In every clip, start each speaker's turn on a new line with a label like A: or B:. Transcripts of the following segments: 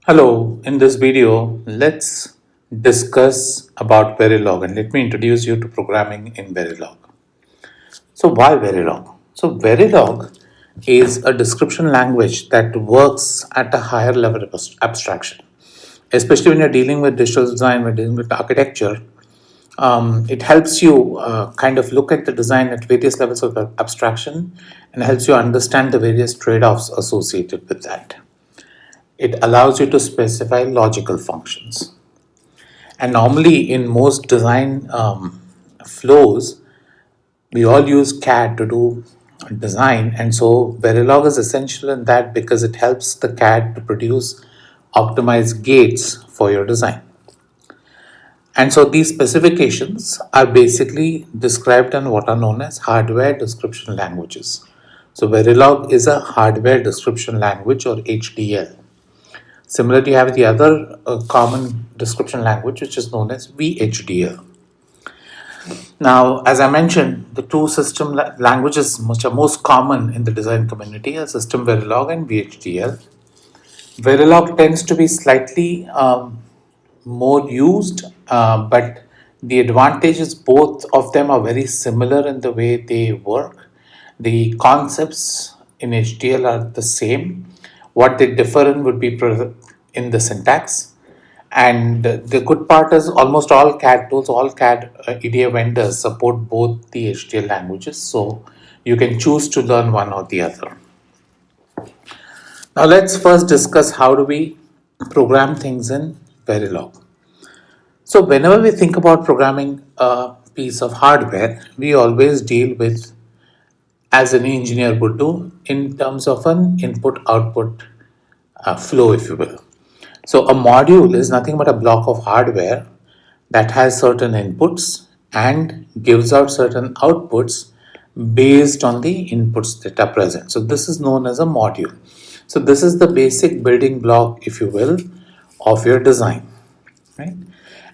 A: Hello, in this video, let's discuss about Verilog and let me introduce you to programming in Verilog. So why Verilog? So Verilog is a description language that works at a higher level of abstraction. Especially when you're dealing with digital design, when dealing with architecture, it helps you kind of look at the design at various levels of abstraction and helps you understand the various trade-offs associated with that. It allows you to specify logical functions. And normally, in most design flows, we all use CAD to do design, and so Verilog is essential in that because it helps the CAD to produce optimized gates for your design. And so these specifications are basically described in what are known as hardware description languages. So Verilog is a hardware description language or HDL. Similarly, you have the other common description language, which is known as VHDL. Now, as I mentioned, the two system languages which are most common in the design community are System Verilog and VHDL. Verilog tends to be slightly more used, but the advantage is both of them are very similar in the way they work. The concepts in HDL are the same. What they differ in would be in the syntax. And the good part is almost all CAD tools, all CAD EDA vendors support both the HDL languages. So you can choose to learn one or the other. Now let's first discuss how do we program things in Verilog. So whenever we think about programming a piece of hardware, we always deal with, as an engineer would do, in terms of an input-output flow, if you will. So a module is nothing but a block of hardware that has certain inputs and gives out certain outputs based on the inputs that are present. So this is known as a module. So this is the basic building block, if you will, of your design, right?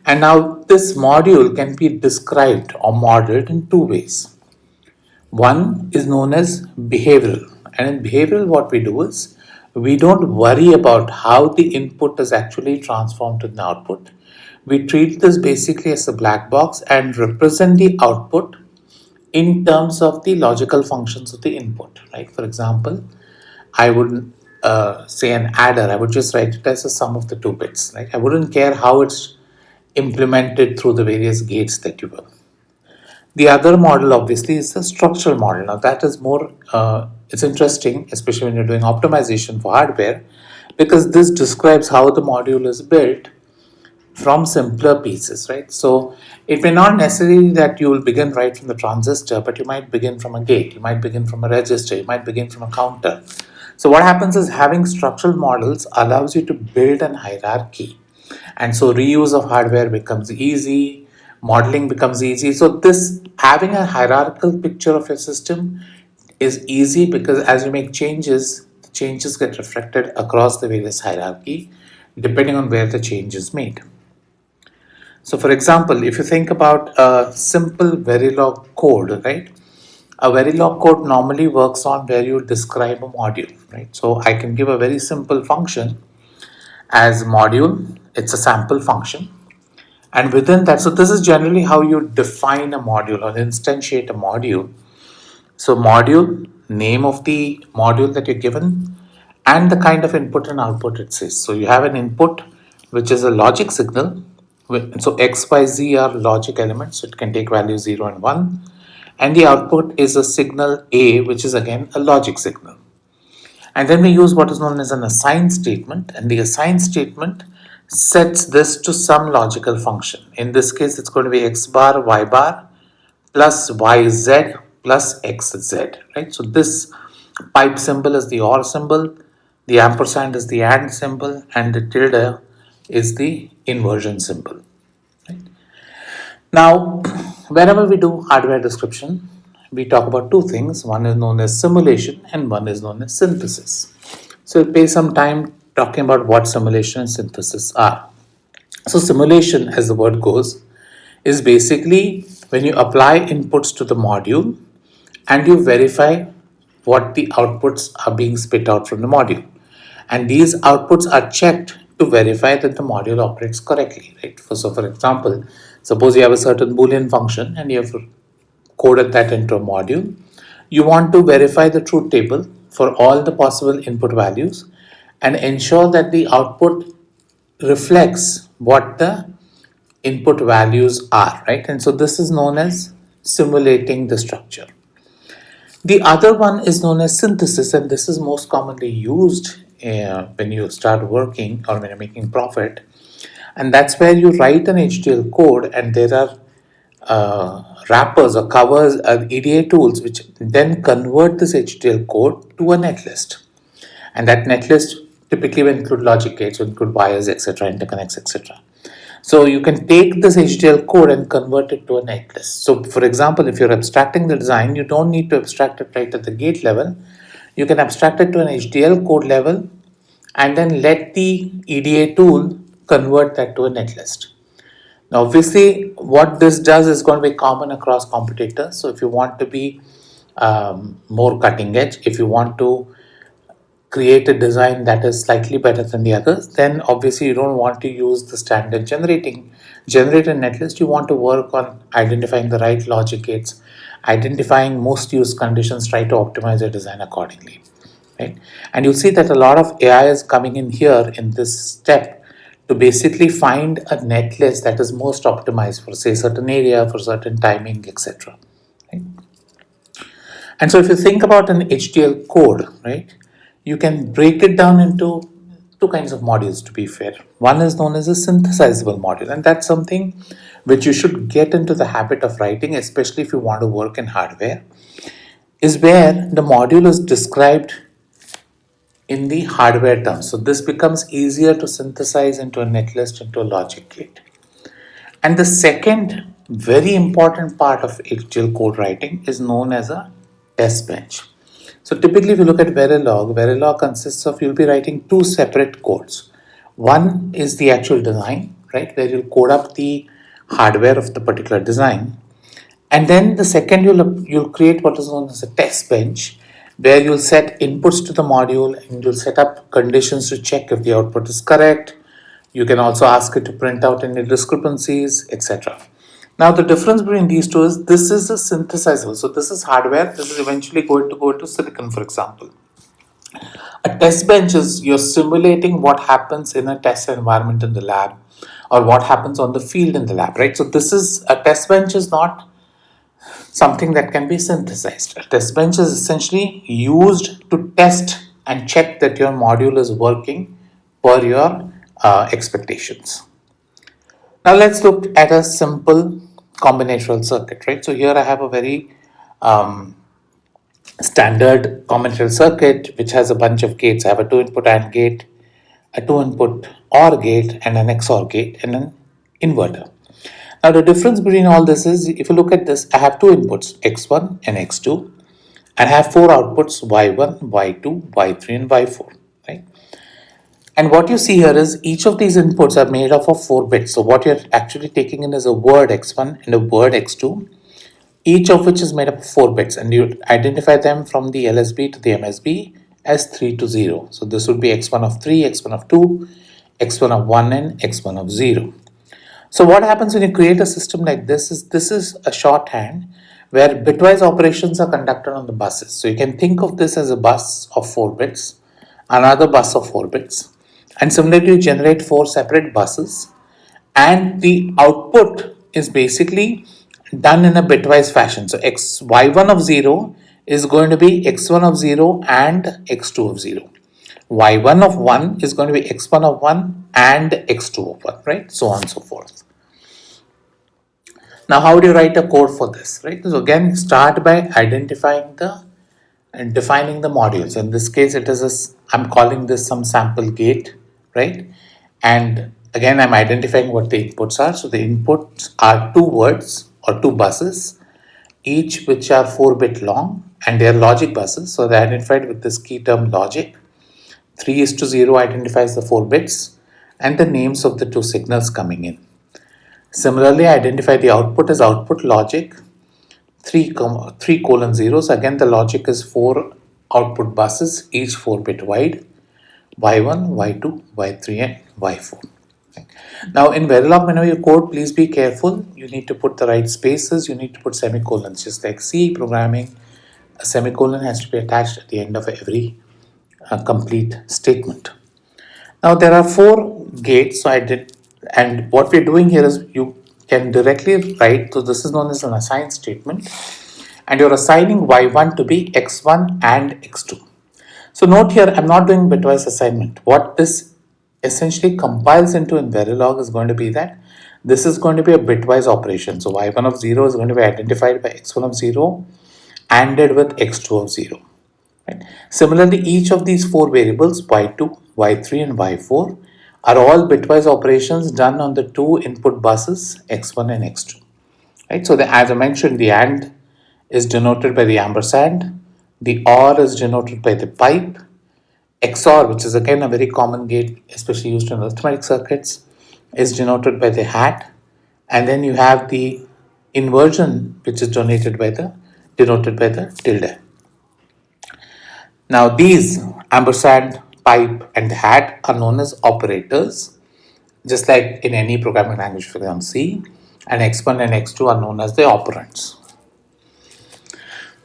A: And now this module can be described or modeled in two ways. One is known as behavioral, and in behavioral what we do is we don't worry about how the input is actually transformed to the output. We treat this basically as a black box and represent the output in terms of the logical functions of the input, right? For example, I would say an adder, I would just write it as a sum of the two bits, right? I wouldn't care how it's implemented through the various gates that you will. The other model obviously is the structural model. Now that is more, it's interesting, especially when you're doing optimization for hardware, because this describes how the module is built from simpler pieces, right? So it may not necessarily that you will begin right from the transistor, but you might begin from a gate, you might begin from a register, you might begin from a counter. So what happens is having structural models allows you to build an hierarchy. And so reuse of hardware becomes easy, modeling becomes easy. So this having a hierarchical picture of your system is easy because as you make changes, the changes get reflected across the various hierarchy depending on where the change is made. So for example, if you think about a simple Verilog code, right? A Verilog code normally works on where you describe a module, right? So I can give a very simple function as module. It's a sample function. And within that, so this is generally how you define a module or instantiate a module. So module, name of the module that you're given, and the kind of input and output it says. So you have an input, which is a logic signal. So X, Y, Z are logic elements. So it can take values 0 and 1. And the output is a signal A, which is again a logic signal. And then we use what is known as an assign statement, and the assign statement sets this to some logical function. In this case, it's going to be x bar, y bar plus yz plus xz, right? So this pipe symbol is the OR symbol, the ampersand is the AND symbol, and the tilde is the inversion symbol. Right? Now, whenever we do hardware description, we talk about two things. One is known as simulation and one is known as synthesis. So we'll pay some time talking about what simulation and synthesis are. So simulation, as the word goes, is basically when you apply inputs to the module and you verify what the outputs are being spit out from the module. And these outputs are checked to verify that the module operates correctly, right? So for example, suppose you have a certain Boolean function and you have coded that into a module. You want to verify the truth table for all the possible input values and ensure that the output reflects what the input values are, right? And so this is known as simulating the structure. The other one is known as synthesis, and this is most commonly used when you start working or when you're making profit. And that's where you write an HDL code, and there are wrappers or covers, EDA tools, which then convert this HDL code to a netlist. And that netlist typically will include logic gates, will include wires, etc., interconnects, etc. So you can take this HDL code and convert it to a netlist. So for example, if you're abstracting the design, you don't need to abstract it right at the gate level. You can abstract it to an HDL code level and then let the EDA tool convert that to a netlist. Now, obviously, what this does is going to be common across competitors. So if you want to be more cutting edge, if you want to create a design that is slightly better than the others, then obviously you don't want to use the standard generator netlist. You want to work on identifying the right logic gates, identifying most used conditions, try to optimize your design accordingly, right? And you'll see that a lot of AI is coming in here in this step to basically find a netlist that is most optimized for, say, certain area, for certain timing, etc. Right? And so if you think about an HDL code, right, you can break it down into two kinds of modules, to be fair. One is known as a synthesizable module, and that's something which you should get into the habit of writing, especially if you want to work in hardware, is where the module is described in the hardware terms. So this becomes easier to synthesize into a netlist, into a logic gate. And the second very important part of HDL code writing is known as a test bench. So typically if you look at Verilog consists of, you'll be writing two separate codes. One is the actual design, right, where you'll code up the hardware of the particular design. And then the second, you'll create what is known as a test bench, where you'll set inputs to the module and you'll set up conditions to check if the output is correct. You can also ask it to print out any discrepancies, etc. Now the difference between these two is this is a synthesizable. So this is hardware. This is eventually going to go into silicon, for example. A test bench is you're simulating what happens in a test environment in the lab or what happens on the field in the lab, right? So this is a test bench is not something that can be synthesized. A test bench is essentially used to test and check that your module is working per your expectations. Now let's look at a simple combinational circuit, right? So here I have a very standard combinational circuit which has a bunch of gates. I have a 2-input AND gate, a 2-input OR gate, and an XOR gate, and an inverter. Now the difference between all this is, if you look at this, I have two inputs, x1 and x2, and I have four outputs, y1, y2, y3, and y4, right? And what you see here is each of these inputs are made up of 4 bits. So what you're actually taking in is a word x1 and a word x2, each of which is made up of 4 bits, and you identify them from the LSB to the MSB as 3 to 0. So this would be x1 of 3, x1 of 2, x1 of 1, and x1 of 0. So what happens when you create a system like this is a shorthand where bitwise operations are conducted on the buses. So you can think of this as a bus of 4 bits, another bus of 4 bits, and similarly you generate 4 separate buses, and the output is basically done in a bitwise fashion. So y1 of 0 is going to be x1 of 0 and x2 of 0. y1 of 1 is going to be x1 of 1 and x2 of 1, right? So on and so forth. Now, how do you write a code for this, right? So again, start by identifying and defining the modules. In this case, I'm calling this some sample gate, right? And again, I'm identifying what the inputs are. So the inputs are 2 words or 2 buses, each which are 4-bit long, and they are logic buses. So they're identified with this key term logic. 3 is to 0 identifies the 4 bits and the names of the 2 signals coming in. Similarly, identify the output as output logic 3:0. So again, the logic is 4 output buses, each 4-bit wide. y1, y2, y3 and y4. Now in Verilog, whenever you code, please be careful. You need to put the right spaces, you need to put semicolons. Just like C programming, a semicolon has to be attached at the end of every complete statement. Now there are 4 gates, and what we're doing here is you can directly write, so this is known as an assign statement, and you're assigning y1 to be x1 and x2. So note here, I'm not doing bitwise assignment. What this essentially compiles into in Verilog is going to be that this is going to be a bitwise operation. So y1 of 0 is going to be identified by x1 of 0 ANDed with x2 of 0. Right? Similarly, each of these 4 variables y2, y3 and y4 are all bitwise operations done on the 2 input buses x1 and x2. Right? So as I mentioned, the AND is denoted by the ampersand, the OR is denoted by the pipe, XOR, which is again a very common gate, especially used in arithmetic circuits, is denoted by the hat, and then you have the inversion, which is denoted by the tilde. Now these ampersand, pipe, and the hat are known as operators, just like in any programming language, for example C, and x1 and x2 are known as the operands.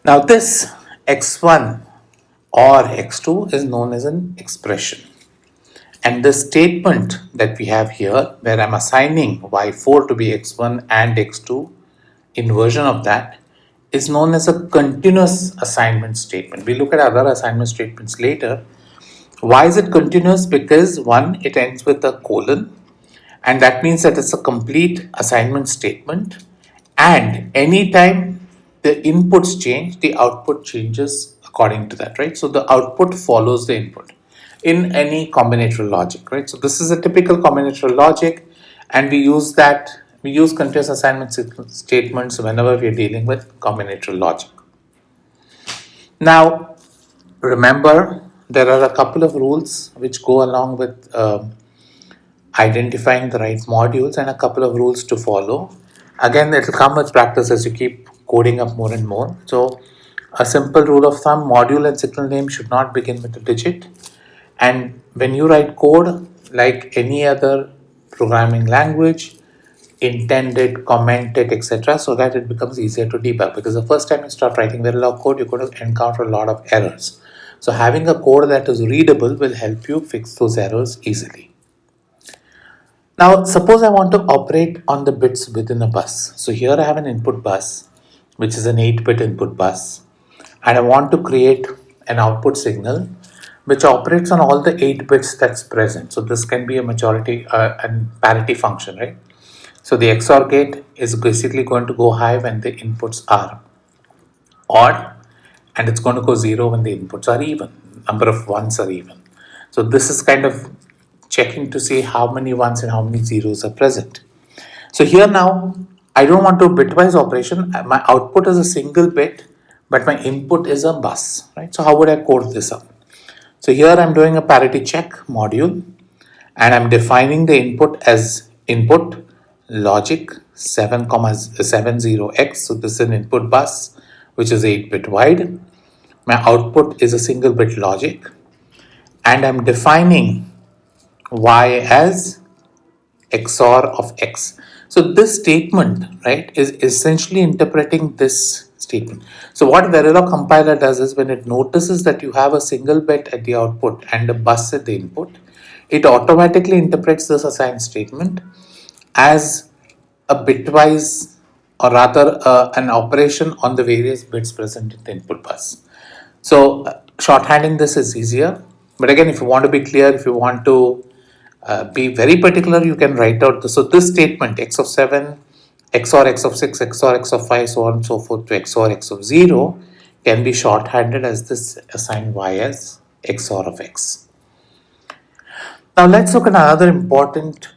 A: Now this x1 or x2 is known as an expression. And the statement that we have here, where I'm assigning y4 to be x1 and x2, inversion of that, is known as a continuous assignment statement. We look at other assignment statements later. Why is it continuous? Because one, it ends with a colon, and that means that it's a complete assignment statement, and anytime the inputs change, the output changes according to that, right? So the output follows the input in any combinatorial logic, right? So this is a typical combinatorial logic, and we use continuous assignment statements whenever we are dealing with combinatorial logic. Now remember, there are a couple of rules which go along with identifying the right modules, and a couple of rules to follow. Again, it will come with practice as you keep coding up more and more. So a simple rule of thumb, module and signal name should not begin with a digit. And when you write code, like any other programming language, indent it, comment it, etc., so that it becomes easier to debug. Because the first time you start writing Verilog code, you're going to encounter a lot of errors. So having a code that is readable will help you fix those errors easily. Now, suppose I want to operate on the bits within a bus. So here I have an input bus, which is an 8-bit input bus, and I want to create an output signal which operates on all the 8 bits that's present. So this can be a majority and parity function, right? So the XOR gate is basically going to go high when the inputs are odd, and it's going to go 0 when the inputs are even, number of ones are even. So this is kind of checking to see how many ones and how many zeros are present. So here now, I don't want to bitwise operation. My output is a single bit, but my input is a bus, right? So how would I code this up? So here I'm doing a parity check module, and I'm defining the input as input logic 70x. So this is an input bus, which is 8-bit wide. My output is a single bit logic, and I'm defining y as XOR of x. So this statement, right, is essentially interpreting this statement. So what Verilog compiler does is, when it notices that you have a single bit at the output and a bus at the input, it automatically interprets this assigned statement as a bitwise, or rather an operation on the various bits present in the input bus. So shorthanding this is easier, but again, if you want to be clear, if you want to be very particular, you can write out this. So this statement x of 7, XOR x of 6, XOR x of 5, so on and so forth, to XOR x of 0 can be shorthanded as this assign y as XOR of x. Now let's look at another important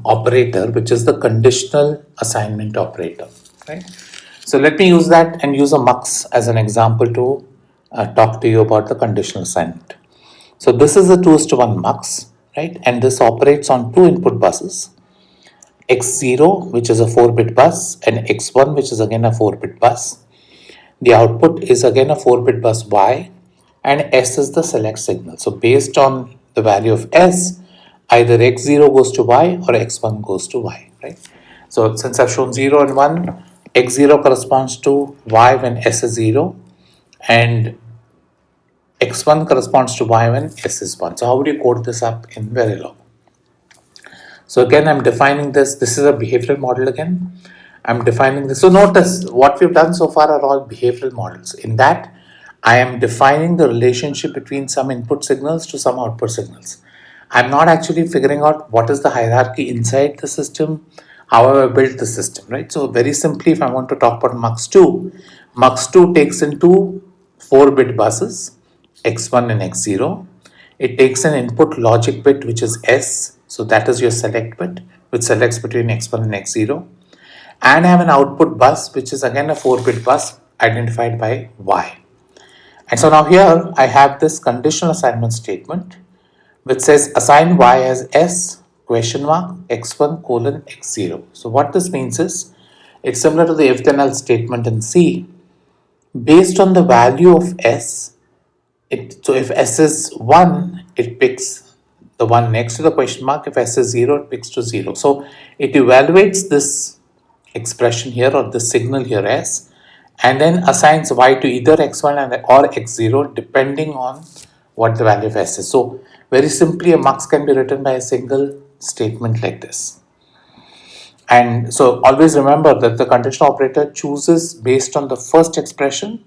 A: operator, which is the conditional assignment operator, right? So let me use that and use a MUX as an example to talk to you about the conditional assignment. So this is a 2:1 MUX, right? And this operates on 2 input buses, x0, which is a 4-bit bus, and x1, which is again a 4-bit bus. The output is again a 4-bit bus y, and S is the select signal. So based on the value of S, either x0 goes to y or x1 goes to y, right? So since I've shown 0 and 1, x0 corresponds to y when S is 0 and x1 corresponds to y when S is 1. So how would you code this up in Verilog? So again, I'm defining this. This is a behavioral model again. I'm defining this. So notice what we've done so far are all behavioral models. In that, I am defining the relationship between some input signals to some output signals. I'm not actually figuring out what is the hierarchy inside the system, how have I built the system, right? So very simply, if I want to talk about MUX2, MUX2 takes in two 4-bit buses, x1 and x0. It takes an input logic bit, which is S, so that is your select bit, which selects between x1 and x0. And I have an output bus, which is again a 4-bit bus identified by Y. And so now here I have this conditional assignment statement, which says assign Y as S question mark x1 colon x0. So what this means is, it's similar to the if then else statement in C. Based on the value of S, so if S is 1, it picks the one next to the question mark. If S is 0, it picks to 0. So it evaluates this expression here or the signal here S and then assigns Y to either x1 or x0 depending on what the value of S is. So very simply, a MUX can be written by a single statement like this. And so always remember that the conditional operator chooses based on the first expression,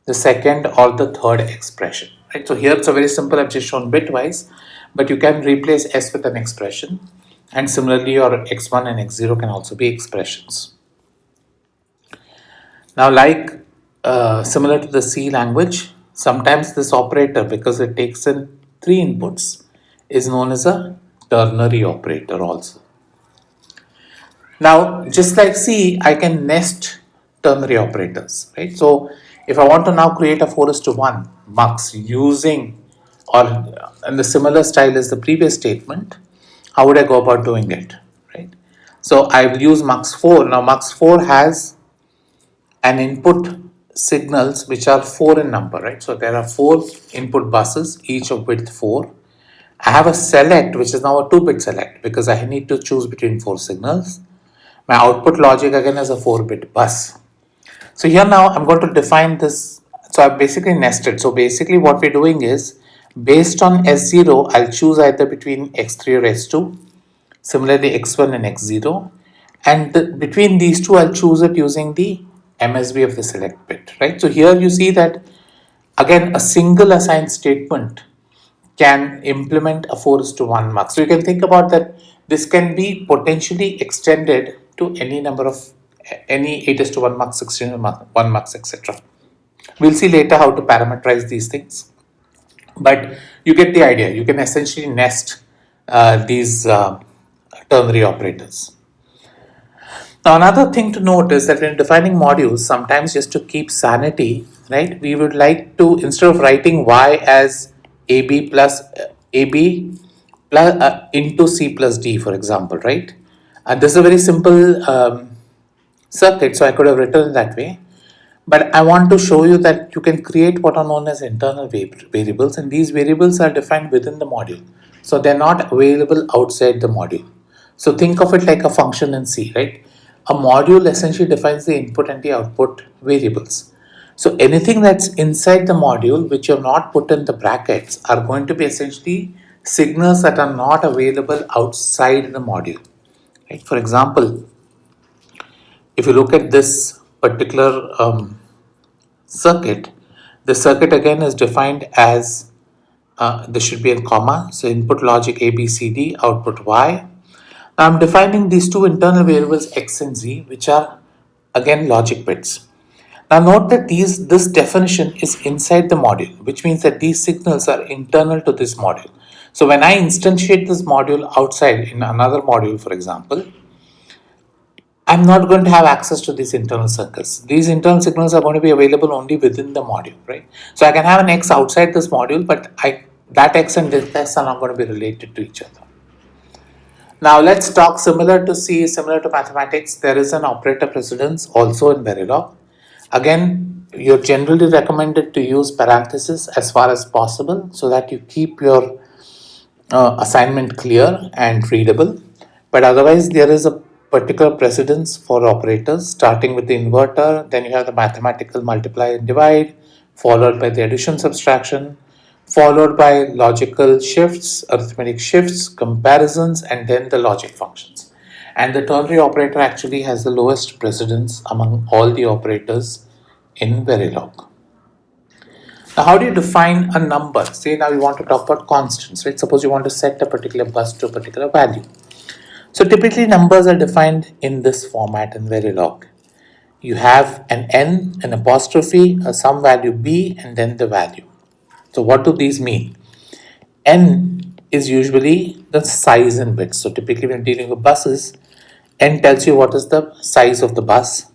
A: the second or the third expression, right? So here it's a very simple, I've just shown bitwise, but you can replace S with an expression, and similarly your x1 and x0 can also be expressions. Now like similar to the C language, sometimes this operator, because it takes in 3 inputs, is known as a ternary operator also. Now, just like C, I can nest ternary operators, right? So, if I want to now create a 4:1 MUX using or in the similar style as the previous statement, how would I go about doing it, right? So, I will use MUX4. Now, MUX4 has an input signals which are 4 in number, right? So, there are 4 input buses, each of width 4. I have a select, which is now a 2-bit select because I need to choose between 4 signals. My output logic again is a 4-bit bus. So here now I'm going to define this. So I've basically nested. So basically what we're doing is, based on S0, I'll choose either between x3 or s2. Similarly x1 and x0. And between these two, I'll choose it using the MSB of the select bit, right? So here you see that again a single assigned statement can implement a 4:1 MUX. So you can think about that this can be potentially extended to any number of any 8:1 MUX, 16:1 MUX, etc. We'll see later how to parameterize these things, but you get the idea. You can essentially nest these ternary operators. Now another thing to note is that when defining modules, sometimes just to keep sanity, right, we would like to, instead of writing y as ab plus ab plus into c plus d, for example, right? And this is a very simple circuit, so I could have written it that way. But I want to show you that you can create what are known as internal variables, and these variables are defined within the module. So they're not available outside the module. So think of it like a function in C, right? A module essentially defines the input and the output variables. So anything that's inside the module which you have not put in the brackets are going to be essentially signals that are not available outside the module. Right? For example, if you look at this particular circuit, the circuit again is defined as there should be a comma, so input logic A, B, C, D, output Y. Now I'm defining these two internal variables X and Z, which are again logic bits. Now note that this definition is inside the module, which means that these signals are internal to this module. So when I instantiate this module outside in another module, for example, I'm not going to have access to these internal circuits. These internal signals are going to be available only within the module, right? So I can have an X outside this module, but that X and this X are not going to be related to each other. Now let's talk similar to C, similar to mathematics. There is an operator precedence also in Verilog. Again, you're generally recommended to use parentheses as far as possible so that you keep your assignment clear and readable. But otherwise, there is a particular precedence for operators, starting with the inverter, then you have the mathematical multiply and divide, followed by the addition subtraction, followed by logical shifts, arithmetic shifts, comparisons, and then the logic functions. And the ternary operator actually has the lowest precedence among all the operators in Verilog. Now, how do you define a number? Say now you want to talk about constants, right? Suppose you want to set a particular bus to a particular value. So typically numbers are defined in this format in Verilog. You have an n, an apostrophe, a some value b, and then the value. So what do these mean? N is usually the size in bits. So typically when dealing with buses, n tells you what is the size of the bus.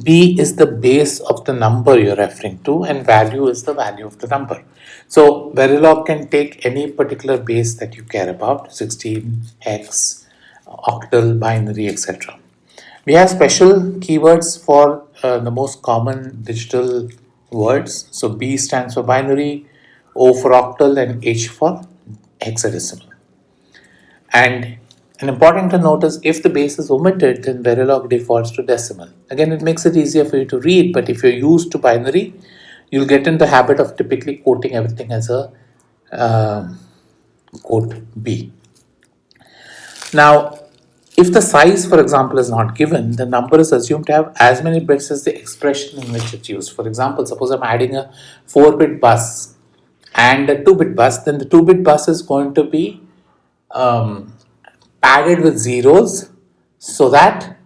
A: B is the base of the number you're referring to, and value is the value of the number. So Verilog can take any particular base that you care about, 16, hex, octal, binary, etc. We have special keywords for the most common digital words. So B stands for binary, O for octal, and H for hexadecimal. And an important to note is if the base is omitted, then Verilog defaults to decimal. Again, it makes it easier for you to read, but if you're used to binary, you'll get in the habit of typically quoting everything as a quote B. Now, if the size, for example, is not given, the number is assumed to have as many bits as the expression in which it's used. For example, suppose I'm adding a 4-bit bus and a 2-bit bus, then the 2-bit bus is going to be padded with zeros so that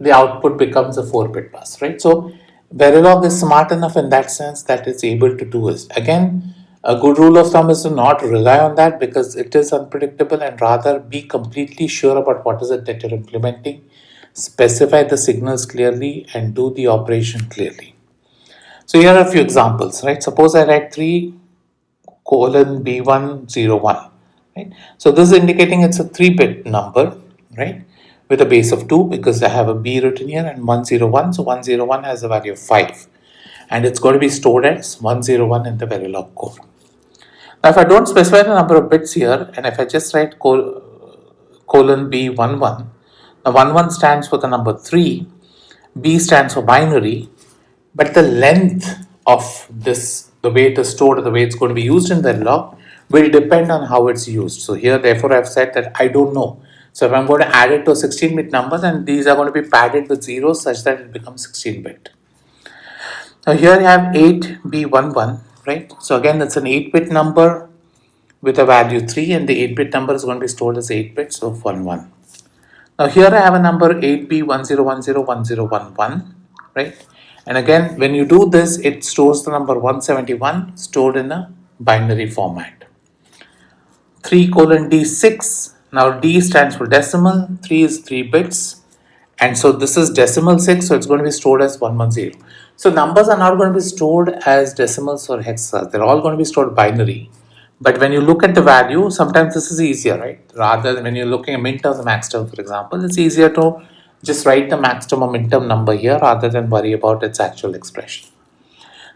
A: the output becomes a 4-bit bus, right? So Verilog is smart enough in that sense that it's able to do it. Again, a good rule of thumb is to not rely on that because it is unpredictable, and rather be completely sure about what is it that you're implementing, specify the signals clearly, and do the operation clearly. So here are a few examples, right? Suppose I write 3 colon B101, right? So this is indicating it's a 3-bit number, right? With a base of 2 because I have a B written here and 101. So 101 has a value of 5 and it's going to be stored as 101 in the Verilog code. Now if I don't specify the number of bits here and if I just write colon B11, now 11 stands for the number 3, B stands for binary, but the length of this, the way it is stored or the way it's going to be used in Verilog will depend on how it's used. So here therefore I've said that I don't know. So if I'm going to add it to a 16-bit number, then these are going to be padded with zeros such that it becomes 16-bit. Now here I have 8B11, right? So again it's an 8-bit number with a value 3 and the 8-bit number is going to be stored as 8 bits of 11. Now here I have a number 8B10101011, right? And again, when you do this, it stores the number 171 stored in a binary format. 3 colon D6. Now D stands for decimal, 3 is 3 bits. And so this is decimal 6, so it's going to be stored as 110. So numbers are not going to be stored as decimals or hexas. They're all going to be stored binary. But when you look at the value, sometimes this is easier, right? Rather than when you're looking at min-term or max-term, for example, it's easier to just write the max-term or min-term number here rather than worry about its actual expression.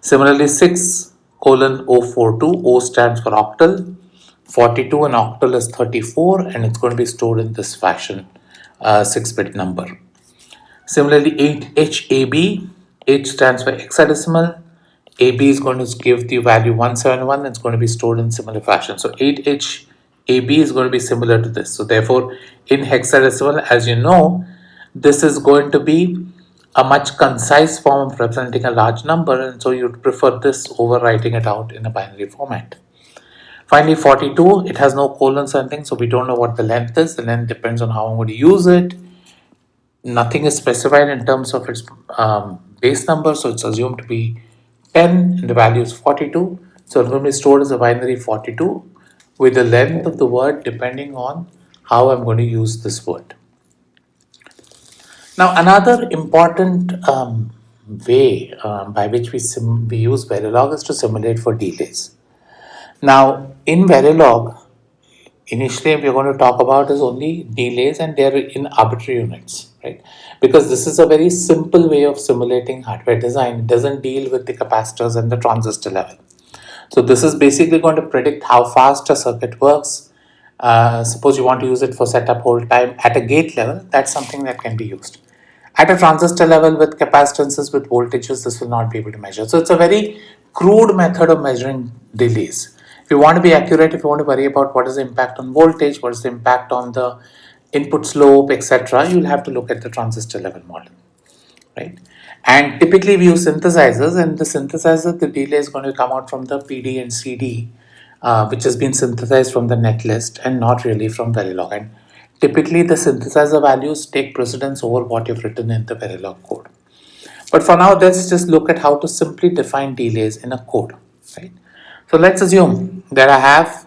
A: Similarly, 6 colon 042, O stands for octal, 42 and octal is 34 and it's going to be stored in this fashion, 6-bit number. Similarly, 8HAB, H stands for hexadecimal, AB is going to give the value 171, it's going to be stored in similar fashion. So 8HAB is going to be similar to this. So therefore, in hexadecimal, as you know, this is going to be a much concise form of representing a large number, and so you'd prefer this over writing it out in a binary format. Finally, 42, it has no colons or anything, so we don't know what the length is. The length depends on how I'm going to use it. Nothing is specified in terms of its base number, so it's assumed to be 10 and the value is 42. So it's going to be stored as a binary 42 with the length of the word depending on how I'm going to use this word. Now another important way by which we use Verilog is to simulate for delays. Now in Verilog, initially we're going to talk about is only delays and they're in arbitrary units. right? Because this is a very simple way of simulating hardware design. It doesn't deal with the capacitors and the transistor level. So this is basically going to predict how fast a circuit works. Suppose you want to use it for setup hold time at a gate level, that's something that can be used. At a transistor level with capacitances, with voltages, this will not be able to measure. So it's a very crude method of measuring delays. If you want to be accurate, if you want to worry about what is the impact on voltage, what is the impact on the input slope, etc., you'll have to look at the transistor level model, right? And typically we use synthesizers, and the synthesizer, the delay is going to come out from the PD and CD, which has been synthesized from the Netlist and not really from Verilog. And typically the synthesizer values take precedence over what you've written in the Verilog code. But for now, let's just look at how to simply define delays in a code, right? So let's assume that I have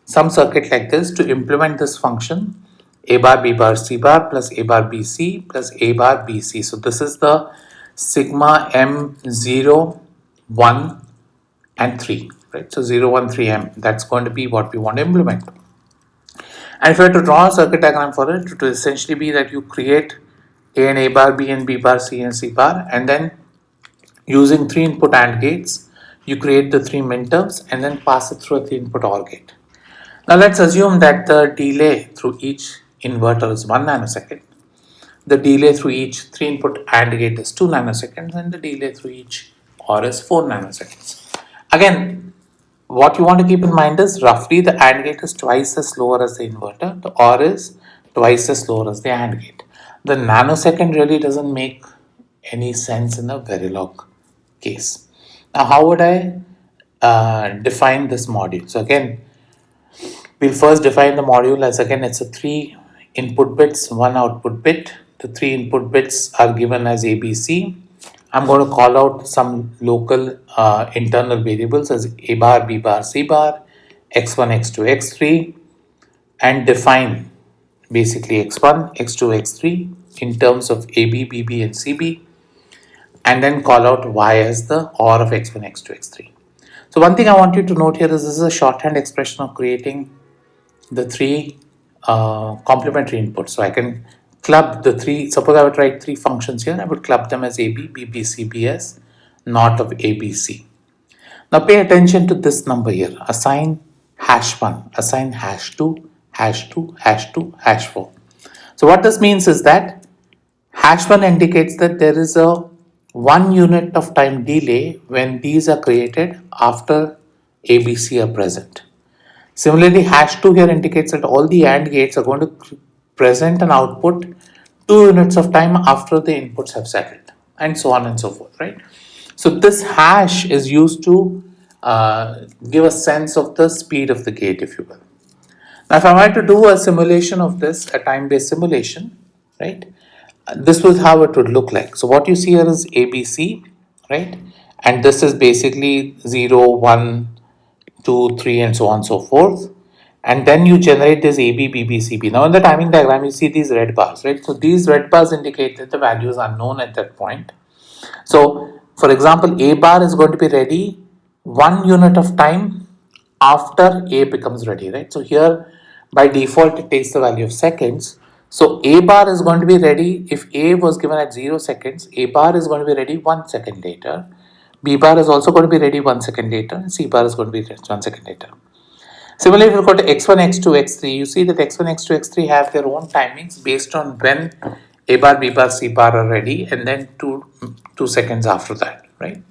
A: some circuit like this. To implement this function, a bar b bar c bar plus a bar bc plus a bar bc. So this is the sigma m0, 1 and 3, right? So 0, 1, 3 m, that's going to be what we want to implement. And if you have to draw a circuit diagram for it, it will essentially be that you create a and a bar, b and b bar, c and c bar, and then using 3 input AND gates, you create the 3 minterms and then pass it through a 3 input OR gate. Now let's assume that the delay through each inverter is 1 nanosecond. The delay through each 3 input AND gate is 2 nanoseconds, and the delay through each OR is 4 nanoseconds. Again, what you want to keep in mind is roughly the AND gate is twice as slower as the inverter, the OR is twice as slower as the AND gate. The nanosecond really doesn't make any sense in a Verilog case. Now, how would I define this module? So again, we'll first define the module as, again, it's a 3 input bits, 1 output bit. The 3 input bits are given as ABC. I'm going to call out some local internal variables as a bar, b bar, c bar, x1, x2, x3, and define basically x1, x2, x3 in terms of AB, BB, and CB, and then call out y as the OR of x1, x2, x3. So one thing I want you to note here is this is a shorthand expression of creating the 3 complementary inputs. So I can club the 3, suppose I would write 3 functions here, I would club them as AB, BB, CB as not of ABC. Now pay attention to this number here, assign #1, assign #2, #2, #2, #4. So what this means is that #1 indicates that there is a 1 unit of time delay when these are created after ABC are present. Similarly, #2 here indicates that all the AND gates are going to present an output 2 units of time after the inputs have settled, and so on and so forth, right? So this hash is used to give a sense of the speed of the gate, if you will. Now, if I were to do a simulation of this, a time-based simulation, right, this was how it would look like. So what you see here is ABC, right, and this is basically 0, 1, 2, 3, and so on and so forth. And then you generate this AB, BB, CB. Now in the timing diagram, you see these red bars, right? So these red bars indicate that the values are known at that point. So for example, A bar is going to be ready 1 unit of time after A becomes ready, right? So here by default, it takes the value of seconds. So A bar is going to be ready, if A was given at 0 seconds, A bar is going to be ready 1 second later. B bar is also going to be ready 1 second later, and C bar is going to be ready 1 second later. Similarly, if you go to x1, x2, x3, you see that x1, x2, x3 have their own timings based on when A bar, B bar, C bar are ready, and then 2 seconds after that, right?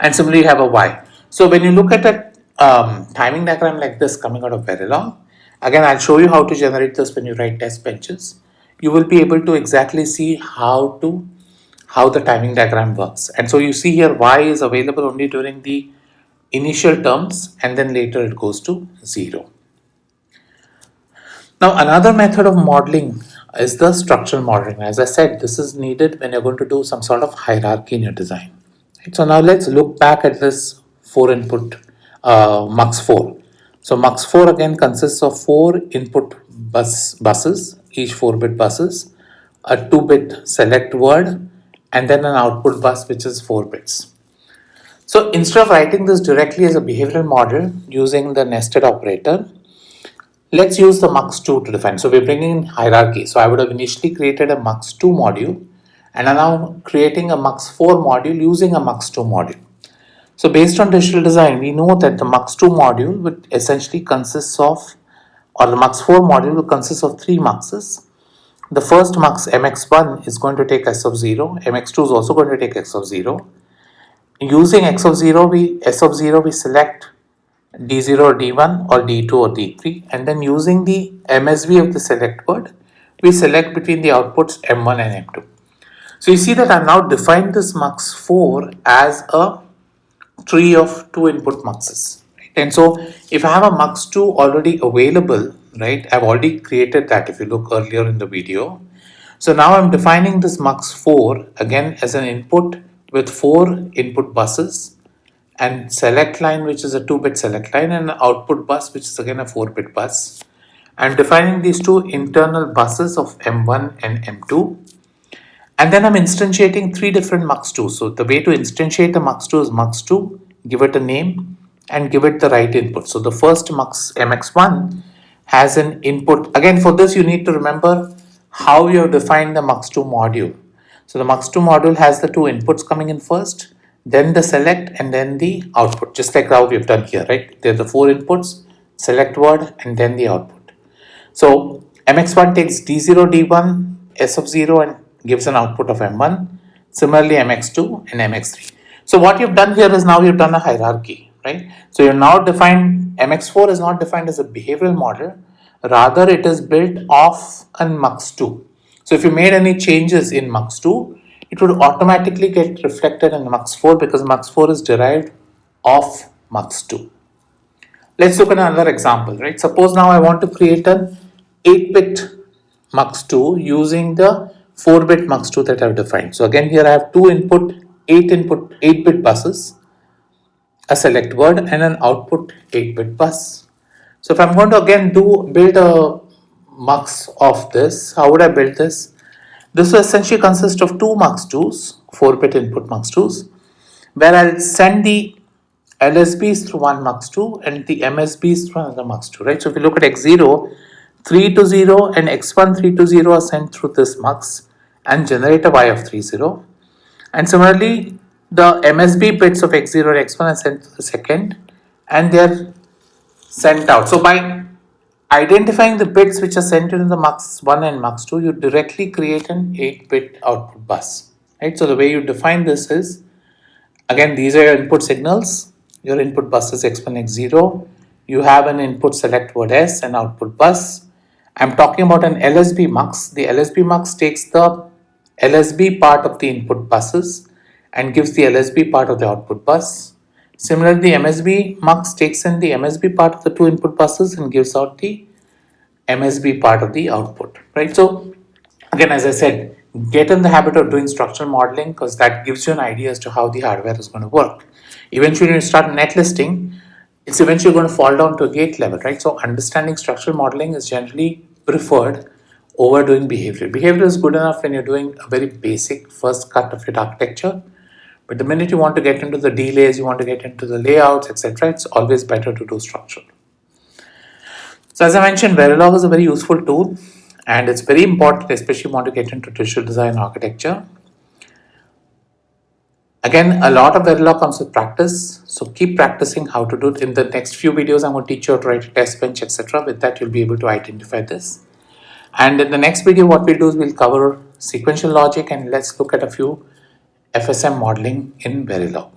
A: And similarly, you have a Y. So when you look at a timing diagram like this coming out of Verilog, again, I'll show you how to generate this when you write test benches. You will be able to exactly see how the timing diagram works. And so you see here Y is available only during the initial terms, and then later it goes to 0. Now another method of modeling is the structural modeling. As I said, this is needed when you're going to do some sort of hierarchy in your design. Right? So now let's look back at this 4 input MUX 4. So MUX 4 again consists of 4 input buses, each 4-bit buses, a 2-bit select word, and then an output bus which is 4 bits. So instead of writing this directly as a behavioral model using the nested operator, Let's use the MUX2 to define. So we're bringing in hierarchy. So I would have initially created a MUX2 module and I'm now creating a MUX4 module using a MUX2 module. So based on digital design, we know that the MUX2 module would essentially consists of, or the MUX4 module will consist of three MUXs. The first MUX MX1 is going to take S of 0, MX2 is also going to take X of 0. Using S of 0, we select D0 or D1 or D2 or D3, and then using the MSB of the select word, we select between the outputs M1 and M2. So you see that I've now defined this MUX4 as a tree of two input muxes. Right? And so if I have a mux2 already available, right, I've already created that if you look earlier in the video. So now I'm defining this mux4 again as an input with 4 input buses and select line, which is a 2-bit select line, and an output bus, which is again a 4-bit bus. I'm defining these two internal buses of M1 and M2. And then I'm instantiating 3 different mux2. So the way to instantiate the mux2 is mux2, give it a name and give it the right input. So the first mux mx1 has an input. Again, for this you need to remember how you have defined the mux2 module. So the mux2 module has the 2 inputs coming in first, then the select and then the output, just like how we've done here, right? There are the 4 inputs, select word and then the output. So mx1 takes d0, d1, s of 0 and gives an output of m1. Similarly, mx2 and mx3. So what you've done here is now you've done a hierarchy, right? So you're now defined, mx4 is not defined as a behavioral model, rather it is built off a mux2. So if you made any changes in mux2, it would automatically get reflected in mux4 because mux4 is derived off mux2. Let's look at another example, right? Suppose now I want to create an 8-bit mux2 using the 4-bit mux2 that I've defined. So again, here I have 8-bit buses, a select word and an output 8-bit bus. So if I'm going to again build a mux of this, how would I build this? This will essentially consist of 2 mux2s, 4-bit input mux2s, where I'll send the LSBs through one mux2 and the MSBs through another mux2, right? So if you look at x0, 3 to 0 and x1, 3 to 0 are sent through this mux and generate a y of 30. And similarly, the MSB bits of x0 and x1 are sent to the second and they're sent out. So by identifying the bits which are sent into the mux1 and mux2, you directly create an 8-bit output bus, right? So the way you define this is, again, these are your input signals. Your input bus is x1, x0. You have an input select word S and output bus. I'm talking about an LSB mux. The LSB mux takes the LSB part of the input buses and gives the LSB part of the output bus. Similarly, the MSB mux takes in the MSB part of the 2 input buses and gives out the MSB part of the output, right? So again, as I said, get in the habit of doing structural modeling because that gives you an idea as to how the hardware is going to work. Eventually, when you start netlisting, it's eventually going to fall down to a gate level, right? So understanding structural modeling is generally preferred over doing behavior. Behavior is good enough when you're doing a very basic first cut of your architecture. But the minute you want to get into the delays, you want to get into the layouts, etc., it's always better to do structural. So as I mentioned, Verilog is a very useful tool and it's very important, especially if you want to get into digital design architecture. Again, a lot of Verilog comes with practice, so keep practicing how to do it. In the next few videos, I'm going to teach you how to write a test bench, etc. With that, you'll be able to identify this. And in the next video, what we'll do is we'll cover sequential logic and let's look at a few FSM modeling in Verilog.